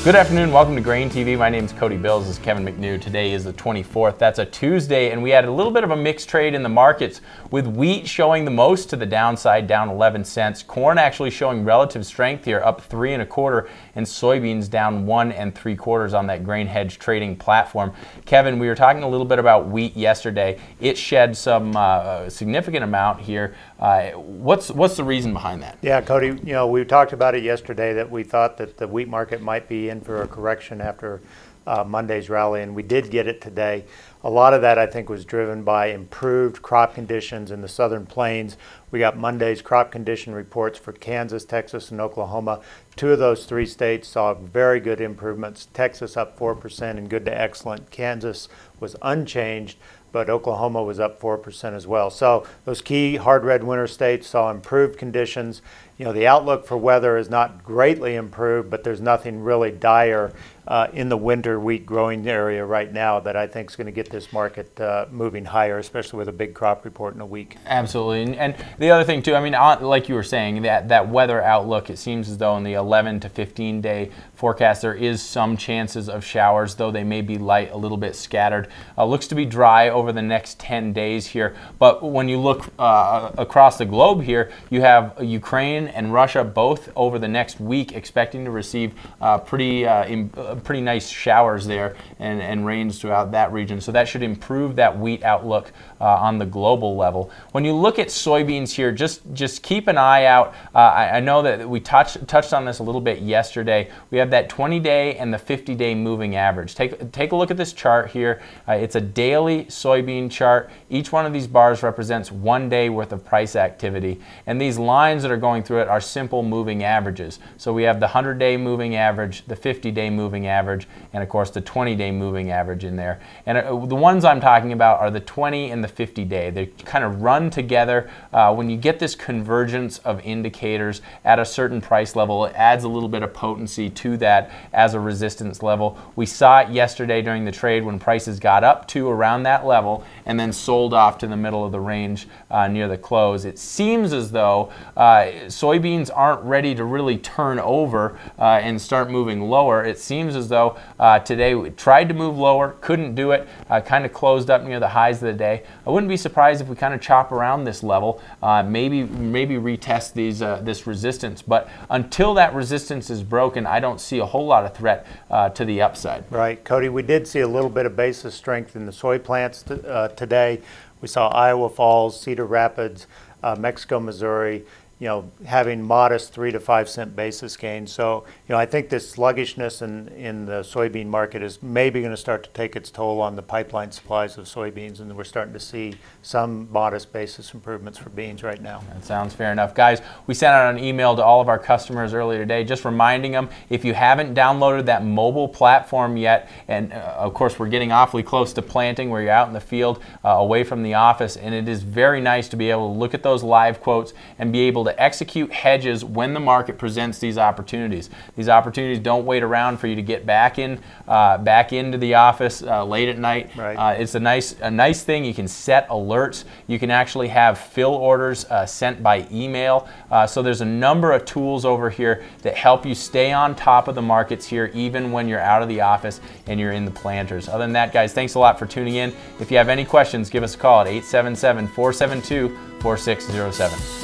Good afternoon, welcome to GrainTV. My name is Cody Bills, this is Kevin McNew. Today is the 24th, that's a Tuesday, and we had a little bit of a mixed trade in the markets with wheat showing the most to the downside, down 11 cents. Corn actually showing relative strength here, up 3 1/4, and soybeans down 1 3/4 on that grain hedge trading platform. Kevin, we were talking a little bit about wheat yesterday. It shed some significant amount here. What's the reason behind that? Yeah, Cody, we talked about it yesterday that we thought that the wheat market might be in for a correction after Monday's rally, and we did get it today. A lot of that, I think, was driven by improved crop conditions in the southern plains. We got Monday's crop condition reports for Kansas, Texas, and Oklahoma. 2 of those 3 states saw very good improvements. Texas up 4% and good to excellent. Kansas was unchanged, but Oklahoma was up 4% as well. So those key hard red winter states saw improved conditions. The outlook for weather is not greatly improved, but there's nothing really dire in the winter wheat growing area right now that I think is going to get this market moving higher, especially with a big crop report in a week. Absolutely. And the other thing too, I mean, like you were saying, that weather outlook, it seems as though in the 11 to 15 day forecast there is some chances of showers, though they may be light, a little bit scattered. Looks to be dry over the next 10 days here. But when you look across the globe here, you have Ukraine and Russia both over the next week expecting to receive pretty nice showers there and rains throughout that region. So that should improve that wheat outlook on the global level. When you look at soybeans here, just keep an eye out. I know that we touched on this a little bit yesterday. We have that 20-day and the 50-day moving average. Take a look at this chart here. It's a daily soybean chart. Each one of these bars represents 1 day worth of price activity. And these lines that are going through it are simple moving averages. So we have the 100-day moving average, the 50-day moving average, and of course the 20-day moving average in there. And the ones I'm talking about are the 20 and the 50-day. They kind of run together. When you get this convergence of indicators at a certain price level, it adds a little bit of potency to that as a resistance level. We saw it yesterday during the trade when prices got up to around that level and then sold off to the middle of the range near the close. It seems as though soybeans aren't ready to really turn over and start moving lower. It seems as though today we tried to move lower, couldn't do it, kind of closed up near the highs of the day. I wouldn't be surprised if we kind of chop around this level, maybe retest this resistance. But until that resistance is broken, I don't see a whole lot of threat to the upside. Right, Cody, we did see a little bit of basis strength in the soy plants today. We saw Iowa Falls, Cedar Rapids, Mexico, Missouri, having modest 3 to 5 cent basis gains. So, I think this sluggishness in the soybean market is maybe going to start to take its toll on the pipeline supplies of soybeans, and we're starting to see some modest basis improvements for beans right now. That sounds fair enough. Guys, we sent out an email to all of our customers earlier today, just reminding them, if you haven't downloaded that mobile platform yet, and of course we're getting awfully close to planting where you're out in the field, away from the office, and it is very nice to be able to look at those live quotes and be able to execute hedges when the market presents these opportunities. These opportunities don't wait around for you to get back into the office late at night. Right. It's a nice thing. You can set alerts. You can actually have fill orders sent by email. So there's a number of tools over here that help you stay on top of the markets here, even when you're out of the office and you're in the planters. Other than that, guys, thanks a lot for tuning in. If you have any questions, give us a call at 877-472-4607.